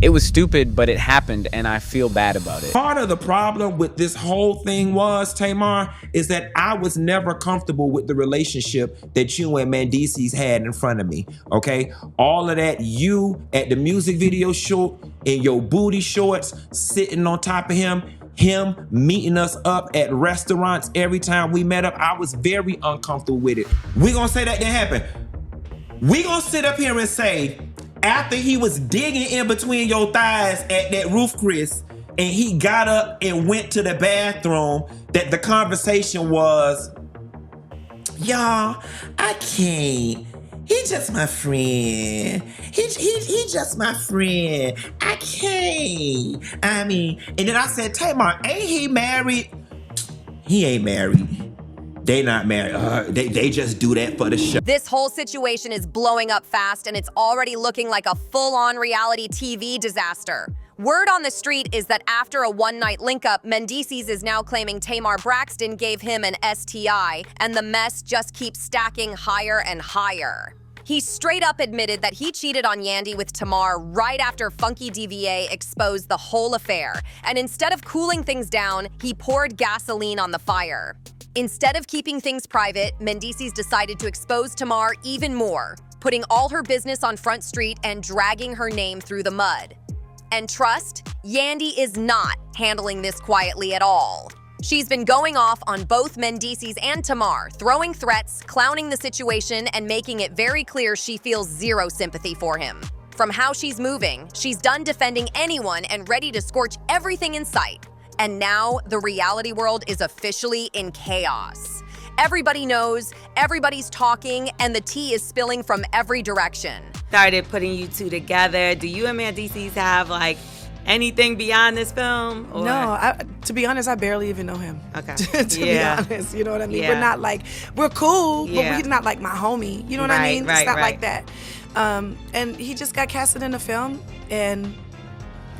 It was stupid, but it happened, and I feel bad about it. Part of the problem with this whole thing was, Tamar, is that I was never comfortable with the relationship that you and Mendeecee's had in front of me, okay? All of that, you at the music video shoot in your booty shorts, sitting on top of him meeting us up at restaurants every time we met up, I was very uncomfortable with it. We gonna say that didn't happen. We gonna sit up here and say, after he was digging in between your thighs at that roof, Chris, and he got up and went to the bathroom, that the conversation was, y'all, I can't. He just my friend. He just my friend. I can't. I mean, and then I said, Tamar, ain't he married? He ain't married. They not married. They just do that for the show. This whole situation is blowing up fast, and it's already looking like a full-on reality TV disaster. Word on the street is that after a one-night link-up, Mendeecee's is now claiming Tamar Braxton gave him an STI, and the mess just keeps stacking higher and higher. He straight up admitted that he cheated on Yandy with Tamar right after Funky DVA exposed the whole affair, and instead of cooling things down, he poured gasoline on the fire. Instead of keeping things private, Mendeecee's decided to expose Tamar even more, putting all her business on Front Street and dragging her name through the mud. And trust, Yandy is not handling this quietly at all. She's been going off on both Mendeecee's and Tamar, throwing threats, clowning the situation, and making it very clear she feels zero sympathy for him. From how she's moving, she's done defending anyone and ready to scorch everything in sight. And now the reality world is officially in chaos. Everybody knows, everybody's talking, and the tea is spilling from every direction. Started putting you two together. Do you and Mendeecee's have like anything beyond this film? Or? No, to be honest, I barely even know him. Okay. to be honest, you know what I mean? Yeah. We're not like, we're cool, Yeah. but he's not like my homie. You know what I mean? Right, it's not right. like that. And he just got casted in the film, and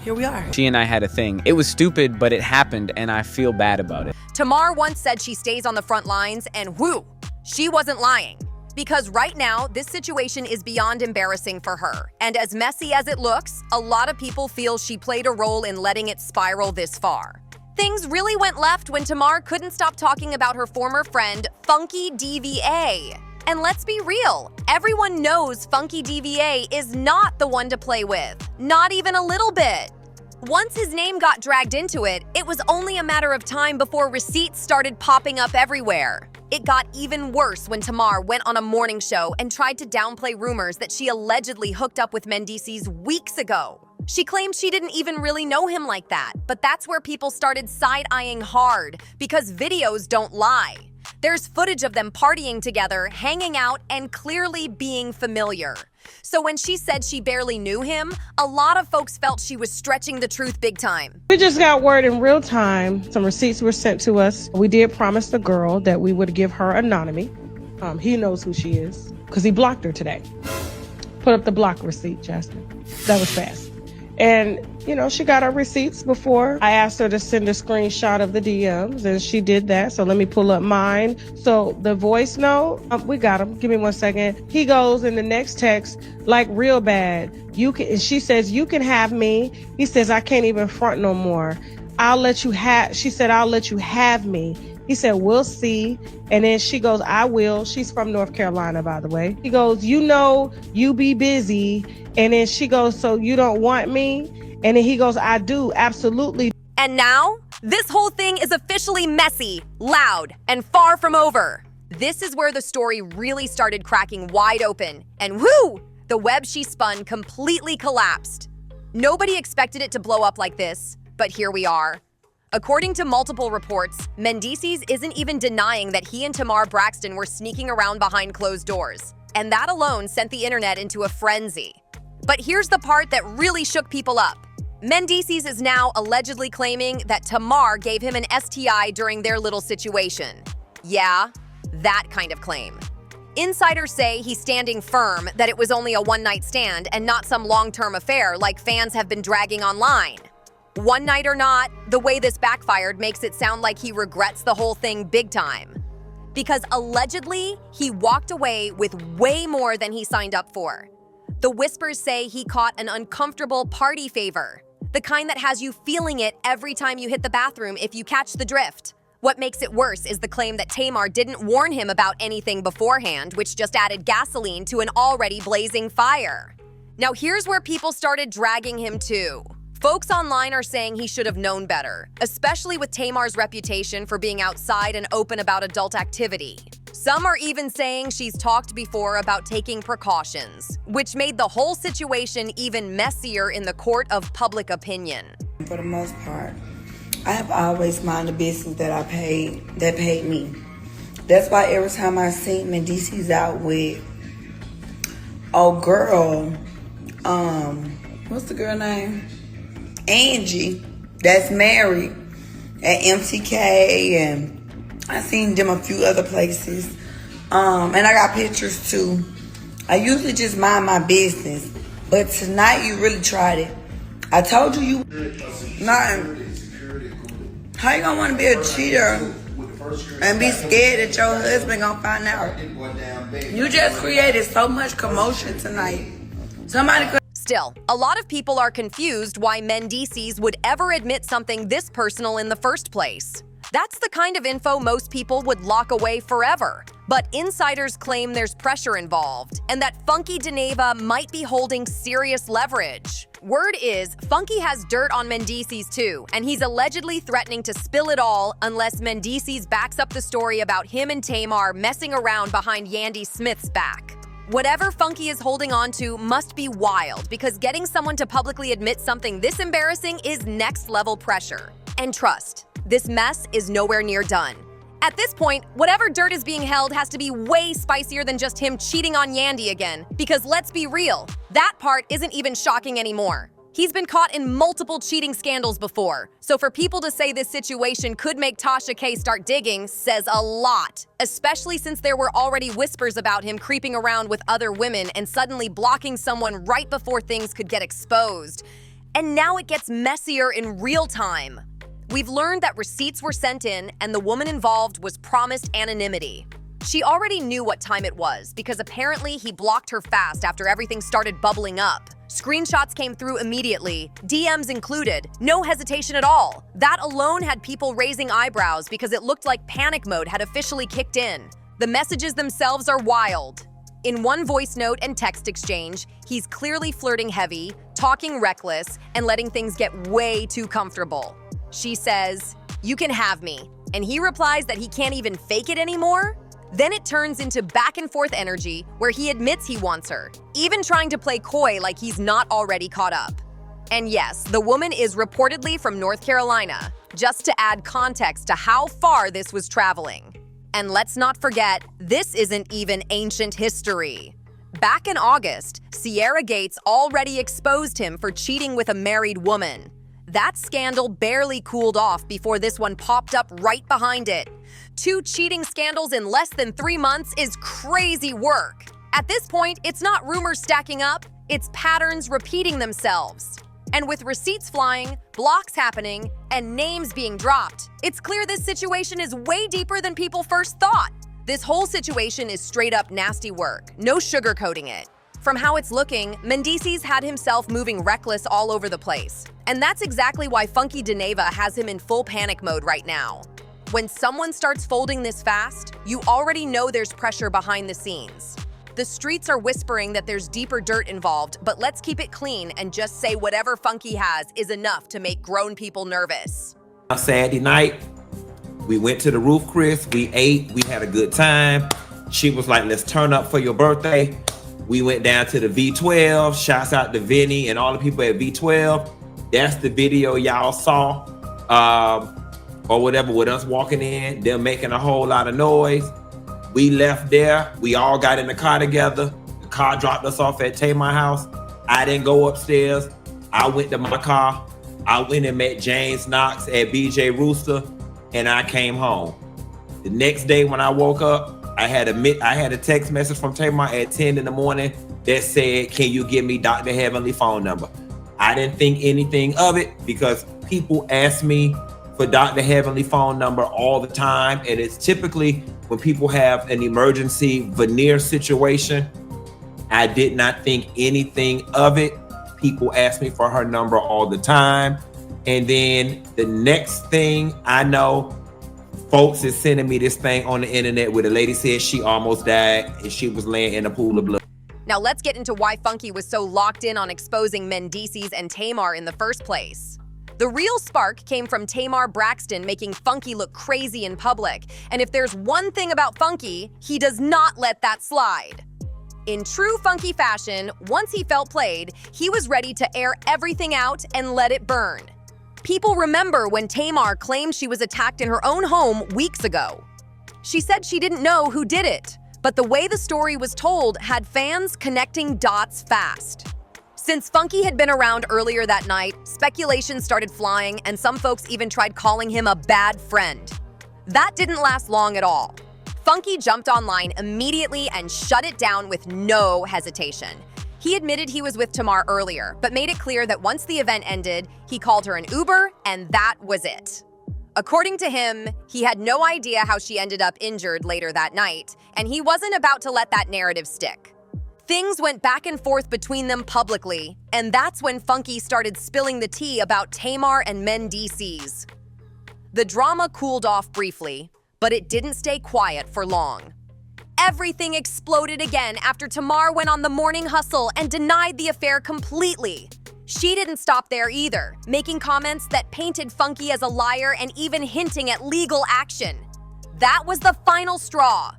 here we are. She and I had a thing. It was stupid, but it happened, and I feel bad about it. Tamar once said she stays on the front lines, and whoo, she wasn't lying. Because right now, this situation is beyond embarrassing for her. And as messy as it looks, a lot of people feel she played a role in letting it spiral this far. Things really went left when Tamar couldn't stop talking about her former friend, Funky DVA. And let's be real, everyone knows Funky DVA is not the one to play with. Not even a little bit. Once his name got dragged into it, it was only a matter of time before receipts started popping up everywhere. It got even worse when Tamar went on a morning show and tried to downplay rumors that she allegedly hooked up with Mendeecee's weeks ago. She claimed she didn't even really know him like that, but that's where people started side-eyeing hard, because videos don't lie. There's footage of them partying together, hanging out, and clearly being familiar. So when she said she barely knew him, a lot of folks felt she was stretching the truth big time. We just got word in real time. Some receipts were sent to us. We did promise the girl that we would give her anonymity. He knows who she is because he blocked her today. Put up the block receipt, Jasmine. That was fast. And, you know, she got her receipts before. I asked her to send a screenshot of the DMs, and she did that. So let me pull up mine. So the voice note, we got him. Give me 1 second. He goes in the next text, like real bad. You can. And she says, you can have me. He says, I can't even front no more. I'll let you have. She said, I'll let you have me. He said, we'll see. And then she goes, I will. She's from North Carolina, by the way. He goes, you know, you be busy. And then she goes, so you don't want me? And then he goes, I do, absolutely. And now, this whole thing is officially messy, loud, and far from over. This is where the story really started cracking wide open. And whoo! The web she spun completely collapsed. Nobody expected it to blow up like this, but here we are. According to multiple reports, Mendeecee's isn't even denying that he and Tamar Braxton were sneaking around behind closed doors. And that alone sent the internet into a frenzy. But here's the part that really shook people up. Mendeecee's is now allegedly claiming that Tamar gave him an STI during their little situation. Yeah, that kind of claim. Insiders say he's standing firm that it was only a one-night stand and not some long-term affair like fans have been dragging online. One night or not, the way this backfired makes it sound like he regrets the whole thing big time. Because allegedly, he walked away with way more than he signed up for. The whispers say he caught an uncomfortable party favor, the kind that has you feeling it every time you hit the bathroom, if you catch the drift. What makes it worse is the claim that Tamar didn't warn him about anything beforehand, which just added gasoline to an already blazing fire. Now here's where people started dragging him too. Folks online are saying he should have known better, especially with Tamar's reputation for being outside and open about adult activity. Some are even saying she's talked before about taking precautions, which made the whole situation even messier in the court of public opinion. For the most part, I have always minded the business that paid me. That's why every time I see Mendeecee's out with, oh girl, what's the girl name? Angie, that's married at MTK, and I seen them a few other places. And I got pictures too. I usually just mind my business, but tonight you really tried it. I told you nothing. How you gonna want to be a cheater and be scared that your husband gonna find out? You just created so much commotion tonight. Somebody could. Still, a lot of people are confused why Mendeecees would ever admit something this personal in the first place. That's the kind of info most people would lock away forever. But insiders claim there's pressure involved, and that Funky Dineva might be holding serious leverage. Word is, Funky has dirt on Mendeecees too, and he's allegedly threatening to spill it all unless Mendeecees backs up the story about him and Tamar messing around behind Yandy Smith's back. Whatever Funky is holding on to must be wild, because getting someone to publicly admit something this embarrassing is next-level pressure. And trust, this mess is nowhere near done. At this point, whatever dirt is being held has to be way spicier than just him cheating on Yandy again, because let's be real, that part isn't even shocking anymore. He's been caught in multiple cheating scandals before, so for people to say this situation could make Tasha K start digging says a lot, especially since there were already whispers about him creeping around with other women and suddenly blocking someone right before things could get exposed. And now it gets messier in real time. We've learned that receipts were sent in and the woman involved was promised anonymity. She already knew what time it was because apparently he blocked her fast after everything started bubbling up. Screenshots came through immediately, DMs included, no hesitation at all. That alone had people raising eyebrows because it looked like panic mode had officially kicked in. The messages themselves are wild. In one voice note and text exchange, he's clearly flirting heavy, talking reckless, and letting things get way too comfortable. She says, "You can have me," and he replies that he can't even fake it anymore? Then it turns into back and forth energy where he admits he wants her, even trying to play coy like he's not already caught up. And yes, the woman is reportedly from North Carolina, just to add context to how far this was traveling. And let's not forget, this isn't even ancient history. Back in August, Sierra Gates already exposed him for cheating with a married woman. That scandal barely cooled off before this one popped up right behind it. 2 cheating scandals in less than 3 months is crazy work. At this point, it's not rumors stacking up, it's patterns repeating themselves. And with receipts flying, blocks happening, and names being dropped, it's clear this situation is way deeper than people first thought. This whole situation is straight up nasty work, no sugarcoating it. From how it's looking, Mendeecee's had himself moving reckless all over the place. And that's exactly why Funky Dineva has him in full panic mode right now. When someone starts folding this fast, you already know there's pressure behind the scenes. The streets are whispering that there's deeper dirt involved, but let's keep it clean and just say whatever Funky has is enough to make grown people nervous. Saturday night, we went to the roof, Chris. We ate, we had a good time. She was like, "Let's turn up for your birthday." We went down to the V12. Shouts out to Vinny and all the people at V12. That's the video y'all saw, or whatever, with us walking in, them making a whole lot of noise. We left there. We all got in the car together. The car dropped us off at Tamar house. I didn't go upstairs. I went to my car. I went and met James Knox at BJ Rooster, and I came home. The next day when I woke up, I had a text message from Tamar at 10 in the morning that said, "Can you give me Dr. Heavenly phone number?" I didn't think anything of it because people ask me for Dr. Heavenly phone number all the time, and it's typically when people have an emergency veneer situation. I did not think anything of it. People ask me for her number all the time. And then the next thing I know, folks is sending me this thing on the internet where the lady said she almost died and she was laying in a pool of blood. Now let's get into why Funky was so locked in on exposing Mendeecee's and Tamar in the first place. The real spark came from Tamar Braxton making Funky look crazy in public. And if there's one thing about Funky, he does not let that slide. In true Funky fashion, once he felt played, he was ready to air everything out and let it burn. People remember when Tamar claimed she was attacked in her own home weeks ago. She said she didn't know who did it, but the way the story was told had fans connecting dots fast. Since Funky had been around earlier that night, speculation started flying and some folks even tried calling him a bad friend. That didn't last long at all. Funky jumped online immediately and shut it down with no hesitation. He admitted he was with Tamar earlier, but made it clear that once the event ended, he called her an Uber, and that was it. According to him, he had no idea how she ended up injured later that night, and he wasn't about to let that narrative stick. Things went back and forth between them publicly, and that's when Funky started spilling the tea about Tamar and Mendeecee's. The drama cooled off briefly, but it didn't stay quiet for long. Everything exploded again after Tamar went on the morning hustle and denied the affair completely. She didn't stop there either, making comments that painted Funky as a liar and even hinting at legal action. That was the final straw.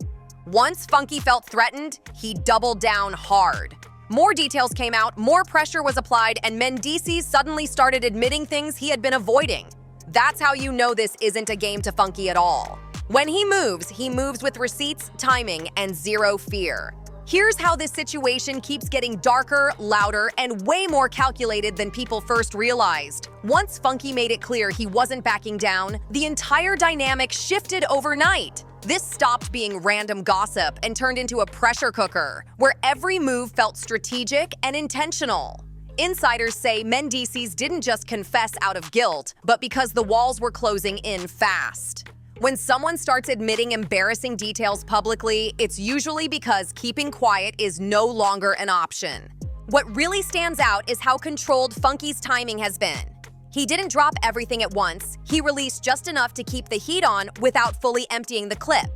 Once Funky felt threatened, he doubled down hard. More details came out, more pressure was applied, and Mendeecee suddenly started admitting things he had been avoiding. That's how you know this isn't a game to Funky at all. When he moves with receipts, timing, and zero fear. Here's how this situation keeps getting darker, louder, and way more calculated than people first realized. Once Funky made it clear he wasn't backing down, the entire dynamic shifted overnight. This stopped being random gossip and turned into a pressure cooker, where every move felt strategic and intentional. Insiders say Mendeecee's didn't just confess out of guilt, but because the walls were closing in fast. When someone starts admitting embarrassing details publicly, it's usually because keeping quiet is no longer an option. What really stands out is how controlled Funky's timing has been. He didn't drop everything at once. He released just enough to keep the heat on without fully emptying the clip.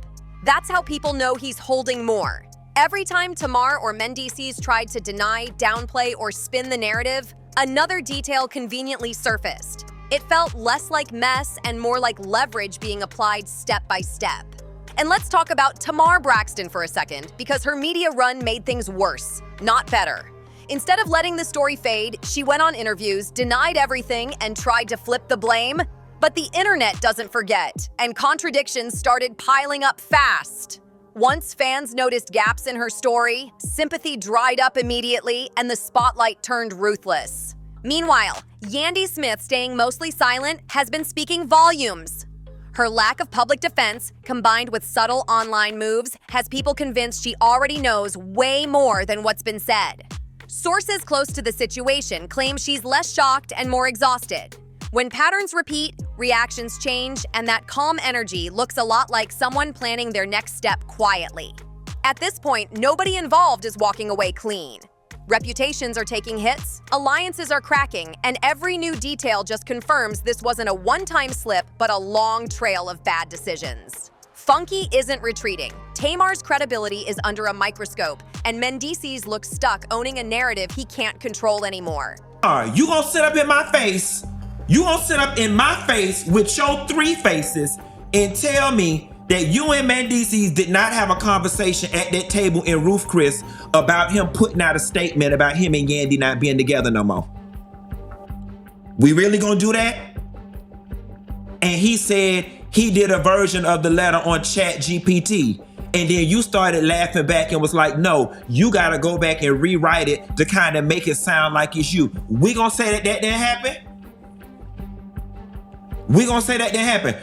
That's how people know he's holding more. Every time Tamar or Mendeecee's tried to deny, downplay, or spin the narrative, another detail conveniently surfaced. It felt less like mess and more like leverage being applied step by step. And let's talk about Tamar Braxton for a second, because her media run made things worse, not better. Instead of letting the story fade, she went on interviews, denied everything, and tried to flip the blame. But the internet doesn't forget, and contradictions started piling up fast. Once fans noticed gaps in her story, sympathy dried up immediately, and the spotlight turned ruthless. Meanwhile, Yandy Smith, staying mostly silent, has been speaking volumes. Her lack of public defense, combined with subtle online moves, has people convinced she already knows way more than what's been said. Sources close to the situation claim she's less shocked and more exhausted. When patterns repeat, reactions change, and that calm energy looks a lot like someone planning their next step quietly. At this point, nobody involved is walking away clean. Reputations are taking hits, alliances are cracking, and every new detail just confirms this wasn't a one-time slip, but a long trail of bad decisions. Funky isn't retreating. Tamar's credibility is under a microscope, and Mendeecee's looks stuck owning a narrative he can't control anymore. You gonna sit up in my face? You gonna sit up in my face with your three faces and tell me that you and Mendeecee did not have a conversation at that table in Roof Chris about him putting out a statement about him and Yandy not being together no more? We really gonna do that? And he said he did a version of the letter on ChatGPT. And then you started laughing back and was like, no, you gotta go back and rewrite it to kind of make it sound like it's you. We gonna say that didn't happen? We gonna say that didn't happen?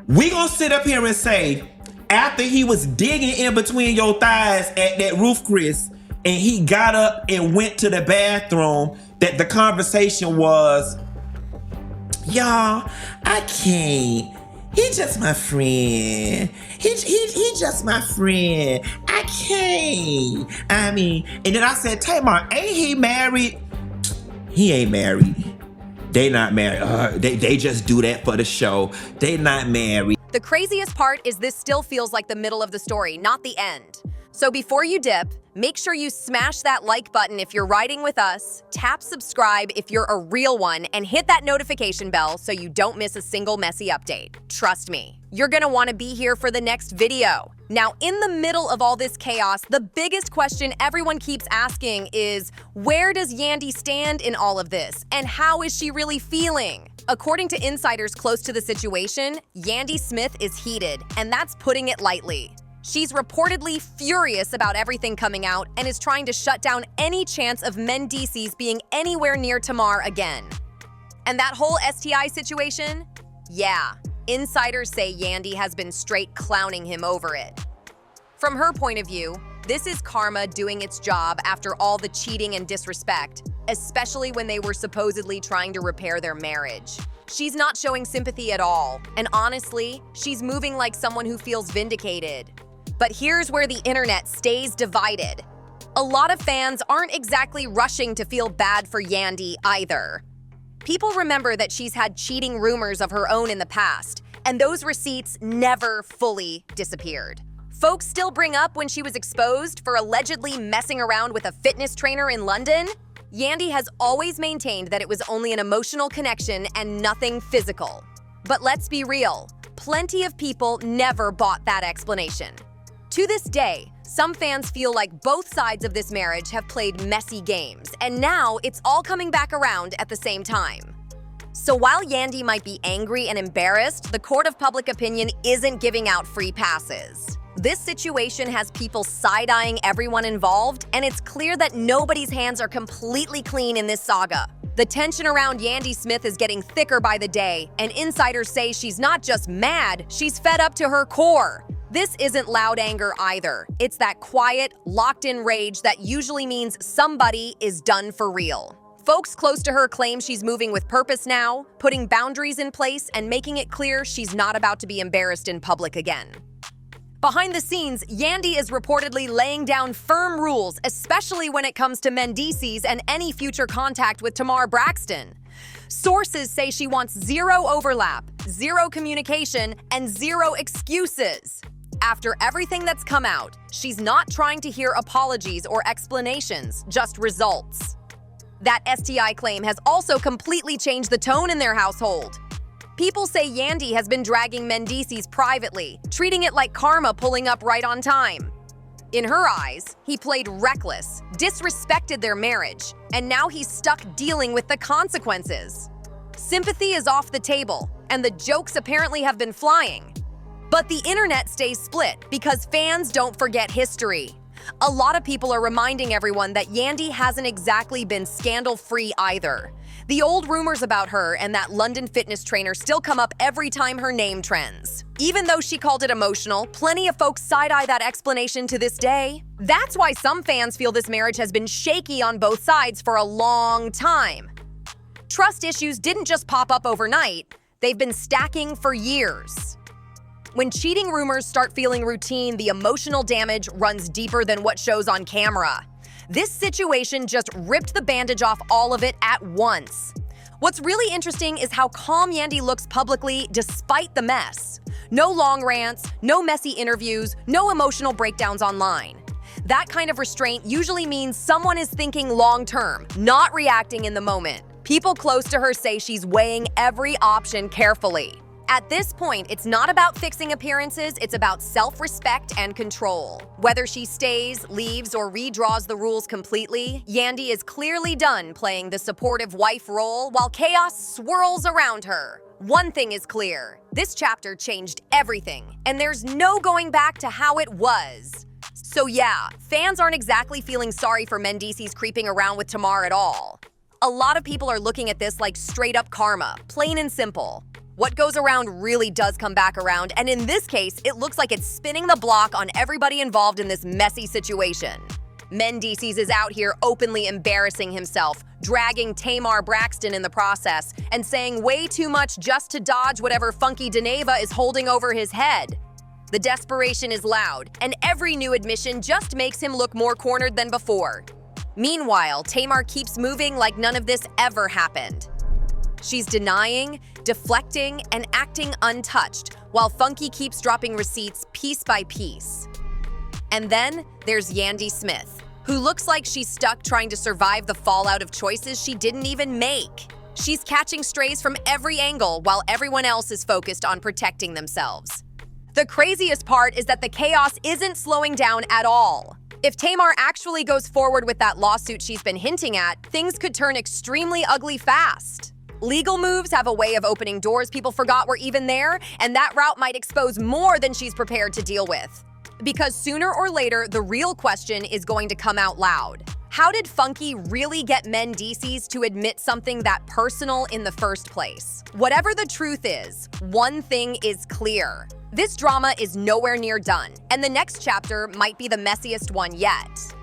We gonna sit up here and say, after he was digging in between your thighs at that Roof Chris, and he got up and went to the bathroom, that the conversation was, y'all, I can't. He just my friend. He just my friend. I can't. I mean, and then I said, Tamar, ain't he married? He ain't married. They not married. They just do that for the show. They not married. The craziest part is this still feels like the middle of the story, not the end. So before you dip, make sure you smash that like button if you're riding with us, tap subscribe if you're a real one, and hit that notification bell so you don't miss a single messy update. Trust me, you're gonna wanna be here for the next video. Now, in the middle of all this chaos, the biggest question everyone keeps asking is, where does Yandy stand in all of this? And how is she really feeling? According to insiders close to the situation, Yandy Smith is heated, and that's putting it lightly. She's reportedly furious about everything coming out and is trying to shut down any chance of Mendeecee's being anywhere near Tamar again. And that whole STI situation? Yeah, insiders say Yandy has been straight clowning him over it. From her point of view, this is karma doing its job after all the cheating and disrespect, especially when they were supposedly trying to repair their marriage. She's not showing sympathy at all, and honestly, she's moving like someone who feels vindicated. But here's where the internet stays divided. A lot of fans aren't exactly rushing to feel bad for Yandy either. People remember that she's had cheating rumors of her own in the past, and those receipts never fully disappeared. Folks still bring up when she was exposed for allegedly messing around with a fitness trainer in London. Yandy has always maintained that it was only an emotional connection and nothing physical. But let's be real, plenty of people never bought that explanation. To this day, some fans feel like both sides of this marriage have played messy games, and now it's all coming back around at the same time. So while Yandy might be angry and embarrassed, the court of public opinion isn't giving out free passes. This situation has people side-eyeing everyone involved, and it's clear that nobody's hands are completely clean in this saga. The tension around Yandy Smith is getting thicker by the day, and insiders say she's not just mad, she's fed up to her core. This isn't loud anger either. It's that quiet, locked-in rage that usually means somebody is done for real. Folks close to her claim she's moving with purpose now, putting boundaries in place and making it clear she's not about to be embarrassed in public again. Behind the scenes, Yandy is reportedly laying down firm rules, especially when it comes to Mendeecee's and any future contact with Tamar Braxton. Sources say she wants zero overlap, zero communication, and zero excuses. After everything that's come out, she's not trying to hear apologies or explanations, just results. That STI claim has also completely changed the tone in their household. People say Yandy has been dragging Mendeecee's privately, treating it like karma pulling up right on time. In her eyes, he played reckless, disrespected their marriage, and now he's stuck dealing with the consequences. Sympathy is off the table, and the jokes apparently have been flying. But the internet stays split because fans don't forget history. A lot of people are reminding everyone that Yandy hasn't exactly been scandal-free either. The old rumors about her and that London fitness trainer still come up every time her name trends. Even though she called it emotional, plenty of folks side-eye that explanation to this day. That's why some fans feel this marriage has been shaky on both sides for a long time. Trust issues didn't just pop up overnight, they've been stacking for years. When cheating rumors start feeling routine, the emotional damage runs deeper than what shows on camera. This situation just ripped the bandage off all of it at once. What's really interesting is how calm Yandy looks publicly despite the mess. No long rants, no messy interviews, no emotional breakdowns online. That kind of restraint usually means someone is thinking long-term, not reacting in the moment. People close to her say she's weighing every option carefully. At this point, it's not about fixing appearances, it's about self-respect and control. Whether she stays, leaves, or redraws the rules completely, Yandy is clearly done playing the supportive wife role while chaos swirls around her. One thing is clear, this chapter changed everything, and there's no going back to how it was. So yeah, fans aren't exactly feeling sorry for Mendeecee's creeping around with Tamar at all. A lot of people are looking at this like straight-up karma, plain and simple. What goes around really does come back around, and in this case, it looks like it's spinning the block on everybody involved in this messy situation. Mendeecee is out here openly embarrassing himself, dragging Tamar Braxton in the process, and saying way too much just to dodge whatever funky Dineva is holding over his head. The desperation is loud, and every new admission just makes him look more cornered than before. Meanwhile, Tamar keeps moving like none of this ever happened. She's denying, deflecting, and acting untouched, while Funky keeps dropping receipts piece by piece. And then there's Yandy Smith, who looks like she's stuck trying to survive the fallout of choices she didn't even make. She's catching strays from every angle while everyone else is focused on protecting themselves. The craziest part is that the chaos isn't slowing down at all. If Tamar actually goes forward with that lawsuit she's been hinting at, things could turn extremely ugly fast. Legal moves have a way of opening doors people forgot were even there, and that route might expose more than she's prepared to deal with. Because sooner or later, the real question is going to come out loud. How did Funky really get Mendeecee to admit something that personal in the first place? Whatever the truth is, one thing is clear. This drama is nowhere near done, and the next chapter might be the messiest one yet.